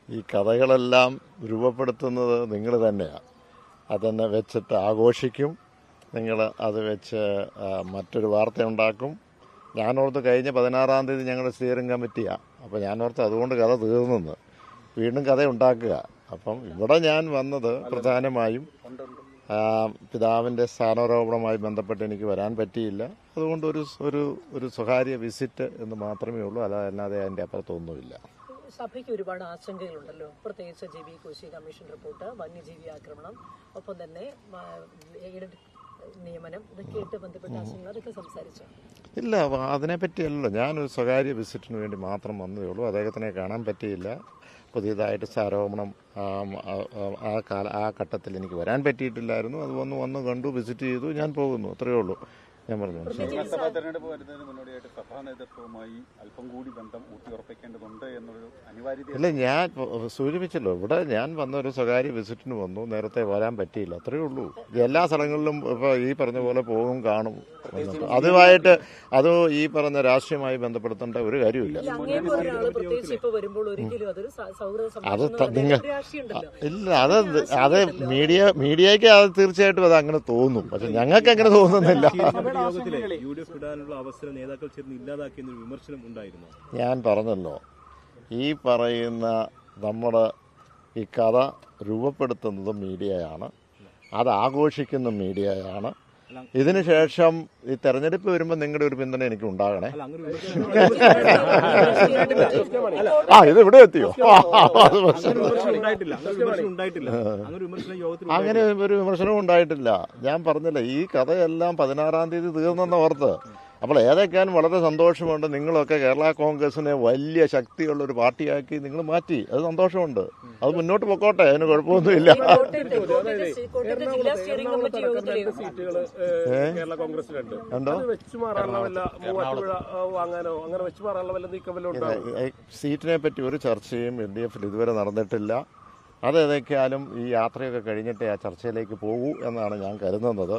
ഈ കഥകളെല്ലാം രൂപപ്പെടുത്തുന്നത് നിങ്ങൾ തന്നെയാണ്. അതെന്നെ വെച്ചിട്ട് ആഘോഷിക്കും, നിങ്ങൾ അത് വെച്ച് മറ്റൊരു വാർത്ത ഉണ്ടാക്കും. ഞാനോർത്ത് കഴിഞ്ഞ 16-ാം തീയതി ഞങ്ങളുടെ സ്റ്റിയറിംഗ് കമ്മിറ്റിയാണ്. അപ്പോൾ ഞാനോർത്ത് അതുകൊണ്ട് കഥ തീർന്നെന്ന്. വീണ്ടും കഥ ഉണ്ടാക്കുക. അപ്പം ഇവിടെ ഞാൻ വന്നത് പ്രധാനമായും പിതാവിൻ്റെ സ്ഥാനാരോപണവുമായി ബന്ധപ്പെട്ട് എനിക്ക് വരാൻ പറ്റിയില്ല. അതുകൊണ്ട് ഒരു സ്വകാര്യ വിസിറ്റ് എന്ന് മാത്രമേ ഉള്ളൂ. അല്ലാതെ അതിൻ്റെ അപ്പുറത്തൊന്നുമില്ല. സഭയ്ക്ക് ഒരുപാട് ആശങ്കകളുണ്ടല്ലോ, പ്രത്യേകിച്ച് J B Koshy commission report, വന്യജീവി ആക്രമണം, ഒപ്പം തന്നെ നിയമനം, ഇതൊക്കെയായിട്ട് ബന്ധപ്പെട്ട ആശങ്കകൾ അതൊക്കെ സംസാരിച്ചു. ഇല്ല, അതിനെപ്പറ്റിയല്ലോ. ഞാനൊരു സ്വകാര്യ വിസിറ്റിന് വേണ്ടി മാത്രം വന്നതേ ഉള്ളൂ. അദ്ദേഹത്തിനെ കാണാൻ പറ്റിയില്ല. പുതിയതായിട്ട് ആരോപണം ആ ഘട്ടത്തിൽ എനിക്ക് വരാൻ പറ്റിയിട്ടില്ലായിരുന്നു. അത് വന്ന് കണ്ടു, വിസിറ്റ് ചെയ്തു, ഞാൻ പോകുന്നു, അത്രയേ ഉള്ളൂ. ഞാൻ പറഞ്ഞു നിയമസഭാ തെരഞ്ഞെടുപ്പ് വരുന്നതിന് മുന്നോടിയായിട്ട് സഭാ നേതൃത്വവുമായി അല്പം കൂടി ബന്ധം ഊട്ടിയുറപ്പിക്കേണ്ടതുണ്ട് എന്നൊരു അനിവാര്യത. ഇല്ല, ഞാൻ സൂചിപ്പിച്ചല്ലോ, ഇവിടെ ഞാൻ വന്ന ഒരു സ്വകാര്യ വിസിറ്റിന് വന്നു, നേരത്തെ വരാൻ പറ്റിയില്ല, അത്രയേ ഉള്ളൂ. എല്ലാ സ്ഥലങ്ങളിലും ഇപ്പോൾ ഈ പറഞ്ഞ പോലെ പോകും, കാണും. അതുമായിട്ട് അത് ഈ പറഞ്ഞ രാഷ്ട്രീയമായി ബന്ധപ്പെടുത്തേണ്ട ഒരു കാര്യമില്ല. അത് നിങ്ങൾ ഇല്ല, അത് മീഡിയയ്ക്ക് അത് തീർച്ചയായിട്ടും അത് അങ്ങനെ തോന്നും. പക്ഷെ ഞങ്ങൾക്ക് അങ്ങനെ തോന്നുന്നില്ല. ഞാൻ പറഞ്ഞല്ലോ, ഈ പറയുന്ന നമ്മുടെ ഈ കഥ രൂപപ്പെടുത്തുന്നത് മീഡിയയാണ്, അത് ആഘോഷിക്കുന്ന മീഡിയയാണ്. ഇതിനുശേഷം ഈ തെരഞ്ഞെടുപ്പ് വരുമ്പോൾ നിങ്ങളുടെ ഒരു പിന്തുണ എനിക്ക് ഉണ്ടാകണേ. ഇത് ഇവിടെ എത്തിയോ? അങ്ങനെ ഒരു വിമർശനവും ഉണ്ടായിട്ടില്ല. ഞാൻ പറഞ്ഞില്ല, ഈ കഥയെല്ലാം 16-ാം തീയതി തീർന്നെന്ന് ഓർത്ത്. അപ്പോൾ ഏതൊക്കെയാണ് വളരെ സന്തോഷമുണ്ട്. നിങ്ങളൊക്കെ കേരള കോൺഗ്രസിനെ വലിയ ശക്തിയുള്ള ഒരു പാർട്ടിയാക്കി നിങ്ങൾ മാറ്റി, അത് സന്തോഷമുണ്ട്. അത് മുന്നോട്ട് പൊക്കോട്ടെ, അതിന് കുഴപ്പമൊന്നുമില്ല. സീറ്റിനെ പറ്റി ഒരു ചർച്ചയും LDF ഇതുവരെ നടന്നിട്ടില്ല. അതേതൊക്കെയാലും ഈ യാത്രയൊക്കെ കഴിഞ്ഞിട്ടേ ആ ചർച്ചയിലേക്ക് പോകൂ എന്നാണ് ഞാൻ കരുതുന്നത്.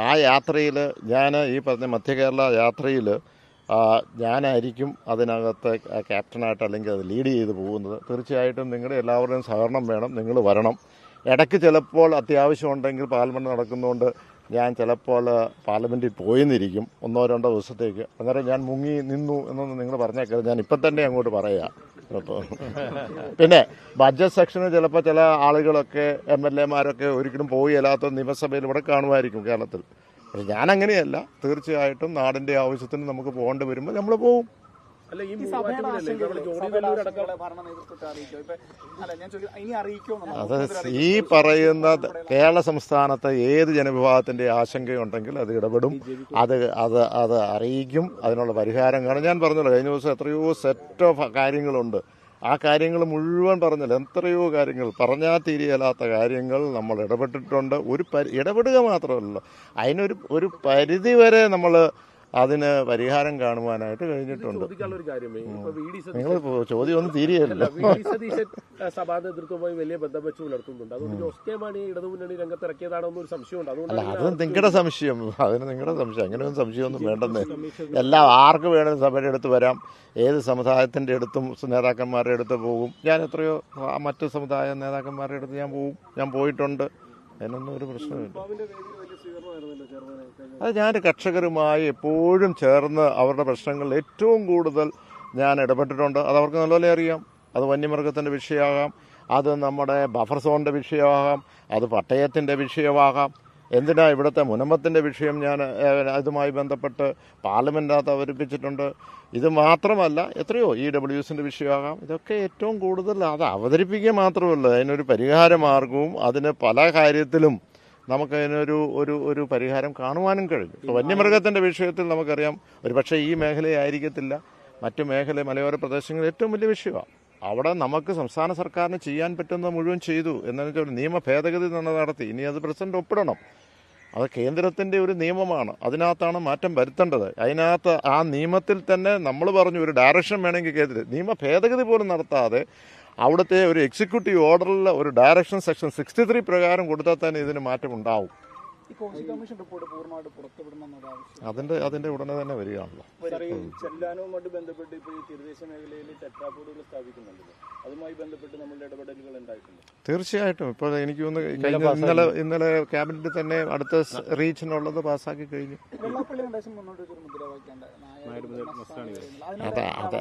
ആ യാത്രയിൽ ഞാൻ ഈ പറഞ്ഞ മധ്യ കേരള യാത്രയിൽ ഞാനായിരിക്കും അതിനകത്ത് ക്യാപ്റ്റനായിട്ട് അല്ലെങ്കിൽ അത് ലീഡ് ചെയ്ത് പോകുന്നത്. തീർച്ചയായിട്ടും നിങ്ങളുടെ എല്ലാവരുടെയും സഹകരണം വേണം, നിങ്ങൾ വരണം. ഇടയ്ക്ക് ചിലപ്പോൾ അത്യാവശ്യം ഉണ്ടെങ്കിൽ പാർലമെൻറ്റ് നടക്കുന്നതുകൊണ്ട് ഞാൻ ചിലപ്പോൾ പാർലമെൻറ്റിൽ പോയെന്നിരിക്കും 1-2 ദിവസത്തേക്ക്. അന്നേരം ഞാൻ മുങ്ങി നിന്നു എന്നൊന്നും നിങ്ങൾ പറഞ്ഞേക്കരുത്, ഞാൻ ഇപ്പം തന്നെ അങ്ങോട്ട് പറയാം. അപ്പോൾ പിന്നെ ബഡ്ജറ്റ് സെക്ഷന് ചിലപ്പോൾ ചില ആളുകളൊക്കെ MLA-മാരൊക്കെ ഒരിക്കലും പോയില്ലാത്ത നിയമസഭയിൽ ഇവിടെ കാണുമായിരിക്കും കേരളത്തിൽ. പക്ഷെ ഞാനങ്ങനെയല്ല. തീർച്ചയായിട്ടും നാടിൻ്റെ ആവശ്യത്തിന് നമുക്ക് പോകേണ്ടി വരുമ്പോൾ നമ്മൾ പോവും. അത് ഈ പറയുന്ന കേരള സംസ്ഥാനത്തെ ഏത് ജനവിഭാഗത്തിന്റെ ആശങ്കയുണ്ടെങ്കിൽ അത് ഇടപെടും, അത് അറിയിക്കും, അതിനുള്ള പരിഹാരം കാണും. ഞാൻ പറഞ്ഞല്ലോ, കഴിഞ്ഞ ദിവസം എത്രയോ സെറ്റ് ഓഫ് കാര്യങ്ങളുണ്ട്. ആ കാര്യങ്ങൾ മുഴുവൻ പറഞ്ഞില്ല, എത്രയോ കാര്യങ്ങൾ പറഞ്ഞാൽ തീരെയല്ലാത്ത കാര്യങ്ങൾ നമ്മൾ ഇടപെട്ടിട്ടുണ്ട്. ഇടപെടുക മാത്രമല്ലല്ലോ, അതിനൊരു പരിധി വരെ നമ്മൾ അതിന് പരിഹാരം കാണുവാനായിട്ട് കഴിഞ്ഞിട്ടുണ്ട്. നിങ്ങൾ ചോദ്യം ഒന്നും തീരെയല്ലോ. സഭാ നേതൃത്വവുമായി വലിയ ബന്ധം വെച്ച് പുലർത്തുന്നുണ്ട്. അതുകൊണ്ട് ജോസ് കെ മാണി ഇടതുമുന്നണി രംഗത്തിറക്കിയതാണോ എന്നൊരു സംശയമുണ്ട്. അല്ല, അത് നിങ്ങളുടെ സംശയം, അതിന് നിങ്ങളുടെ സംശയം. അങ്ങനെയൊന്നും സംശയമൊന്നും വേണ്ടെന്ന്. ആർക്ക് വേണമെങ്കിലും സഭയുടെ അടുത്ത് വരാം, ഏത് സമുദായത്തിൻ്റെ അടുത്തും നേതാക്കന്മാരുടെ അടുത്ത് പോകും. ഞാൻ എത്രയോ മറ്റ് സമുദായ നേതാക്കന്മാരുടെ അടുത്ത് ഞാൻ പോയിട്ടുണ്ട്. അതിനൊന്നും ഒരു പ്രശ്നമില്ല. അത് ഞാൻ കർഷകരുമായി എപ്പോഴും ചേർന്ന് അവരുടെ പ്രശ്നങ്ങളിൽ ഏറ്റവും കൂടുതൽ ഞാൻ ഇടപെട്ടിട്ടുണ്ട്. അത് അവർക്ക് നല്ലപോലെ അറിയാം. അത് വന്യമൃഗത്തിൻ്റെ വിഷയമാകാം, അത് നമ്മുടെ ബഫർ സോണിൻ്റെ വിഷയമാകാം, അത് പട്ടയത്തിൻ്റെ വിഷയമാകാം. എന്തിനാ ഇവിടുത്തെ മുനമ്പത്തിൻ്റെ വിഷയം ഞാൻ അതുമായി ബന്ധപ്പെട്ട് പാർലമെൻറ്റിനകത്ത് അവതരിപ്പിച്ചിട്ടുണ്ട്. ഇത് മാത്രമല്ല, എത്രയോ EWSൻ്റെ വിഷയമാകാം. ഇതൊക്കെ ഏറ്റവും കൂടുതൽ അത് അവതരിപ്പിക്കുക മാത്രമല്ല, അതിനൊരു പരിഹാര മാർഗവും അതിന് പല കാര്യത്തിലും നമുക്കതിനൊരു പരിഹാരം കാണുവാനും കഴിഞ്ഞു. വന്യമൃഗത്തിൻ്റെ വിഷയത്തിൽ നമുക്കറിയാം, ഒരുപക്ഷെ ഈ മേഖലയായിരിക്കത്തില്ല, മറ്റു മലയോര പ്രദേശങ്ങളിൽ ഏറ്റവും വലിയ വിഷയമാണ്. അവിടെ നമുക്ക് സംസ്ഥാന സർക്കാരിന് ചെയ്യാൻ പറ്റുന്നത് മുഴുവൻ ചെയ്തു. എന്താണെന്ന് വെച്ചാൽ ഒരു നിയമ ഭേദഗതി നടത്തി. ഇനി അത് പ്രസിഡന്റ് ഒപ്പിടണം. അത് കേന്ദ്രത്തിൻ്റെ ഒരു നിയമമാണ്, അതിനകത്താണ് മാറ്റം വരുത്തേണ്ടത്. അതിനകത്ത് ആ നിയമത്തിൽ തന്നെ നമ്മൾ പറഞ്ഞു ഒരു ഡയറക്ഷൻ വേണമെങ്കിൽ കേന്ദ്രം നിയമ ഭേദഗതി പോലും നടത്താതെ അവിടുത്തെ ഒരു എക്സിക്യൂട്ടീവ് ഓർഡറിൽ ഒരു ഡയറക്ഷൻ സെക്ഷൻ 63 പ്രകാരം കൊടുത്താൽ തന്നെ ഇതിന് മാറ്റം ഉണ്ടാവും. ഈ കോശി കമ്മീഷൻ റിപ്പോർട്ട് പൂർണ്ണമായിട്ട് പുറത്തുവിടണമെന്നത് ആവശ്യം അതിന്റെ ഉടനെ തന്നെ വരികയാണല്ലോ. ചെല്ലാനവുമായിട്ട് ബന്ധപ്പെട്ട് ഇപ്പോൾ ഈ തീരദേശ മേഖലയിൽ ടെട്രാപോഡുകൾ സ്ഥാപിക്കുന്നുണ്ടല്ലോ, അതുമായി ബന്ധപ്പെട്ട് നമ്മളുടെ ഇടപെടലുകൾ ഉണ്ടായിട്ടുണ്ട്. തീർച്ചയായിട്ടും. ഇപ്പോൾ എനിക്ക് തോന്നുന്നു ഇന്നലെ ക്യാബിനറ്റിൽ തന്നെ അടുത്ത റീച്ചിനുള്ളത് പാസ്സാക്കി കഴിഞ്ഞു. വെള്ളാപ്പള്ളി നടേശൻ മുന്നോട്ട് വെച്ചൊരു മുദ്രാവാക്യം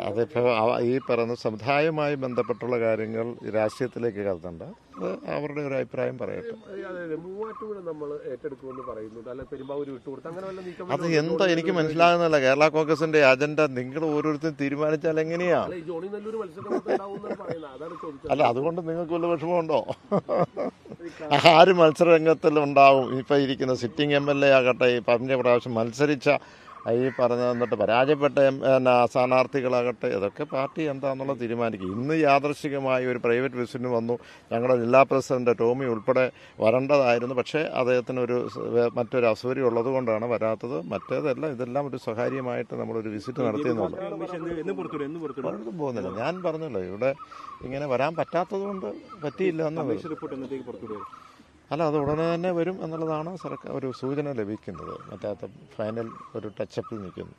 അതിപ്പോ ഈ പറയുന്ന സമുദായവുമായി ബന്ധപ്പെട്ടുള്ള കാര്യങ്ങൾ രാഷ്ട്രീയത്തിലേക്ക് കടത്തണ്ട. അത് അവരുടെ ഒരു അഭിപ്രായം പറയട്ടെ. മൂവാറ്റുപുഴ നമ്മൾ ഏറ്റെടുക്കുമെന്ന് പറയുന്നുണ്ട്, അല്ല പെരുമ്പാവൂർ വിട്ടുകൊടുത്ത് അങ്ങനെ വല്ല നീക്കം അത് എന്താ എനിക്ക് മനസ്സിലാകുന്നില്ല. കേരള കോൺഗ്രസിന്റെ അജണ്ട നിങ്ങൾ ഓരോരുത്തരും തീരുമാനിച്ചാൽ എങ്ങനെയാ? ഈ ജോണി നെല്ലൂർ മത്സരം ഉണ്ടാവുമെന്നാണ് പറയുന്നത്, അതാണ് ചോദിച്ചത്. അല്ല, അതുകൊണ്ട് നിങ്ങൾക്ക് വല്ല വിഷമമുണ്ടോ? ആര് മത്സരരംഗത്തിൽ ഉണ്ടാവും? ഇപ്പൊ ഇരിക്കുന്ന സിറ്റിംഗ് MLA ആകട്ടെ, ഈ പറഞ്ഞ പ്രാവശ്യം മത്സരിച്ച ഈ പറഞ്ഞ എന്നിട്ട് പരാജയപ്പെട്ട സ്ഥാനാർത്ഥികളാകട്ടെ, ഇതൊക്കെ പാർട്ടി എന്താണെന്നുള്ളത് തീരുമാനിക്കും. ഇന്ന് യാദൃശികമായി ഒരു പ്രൈവറ്റ് വിസിറ്റിന് വന്നു. ഞങ്ങളുടെ ജില്ലാ പ്രസിഡന്റ് ടോമി ഉൾപ്പെടെ വരേണ്ടതായിരുന്നു. പക്ഷേ അദ്ദേഹത്തിന് മറ്റൊരു അസൗകര്യം ഉള്ളത് കൊണ്ടാണ് വരാത്തത്. മറ്റേതല്ല, ഇതെല്ലാം ഒരു സ്വകാര്യമായിട്ട് നമ്മളൊരു വിസിറ്റ് നടത്തിയെന്നുള്ളൂ. പോകുന്നില്ല. ഞാൻ പറഞ്ഞല്ലോ, ഇവിടെ ഇങ്ങനെ വരാൻ പറ്റാത്തത് കൊണ്ട് പറ്റിയില്ല എന്ന്. അല്ല, അത് ഉടനെ തന്നെ വരും എന്നുള്ളതാണ് സർക്കാർ ഒരു സൂചന ലഭിക്കുന്നത്. മറ്റേ ഫൈനൽ ഒരു ടച്ചപ്പിൽ നിൽക്കുന്നു.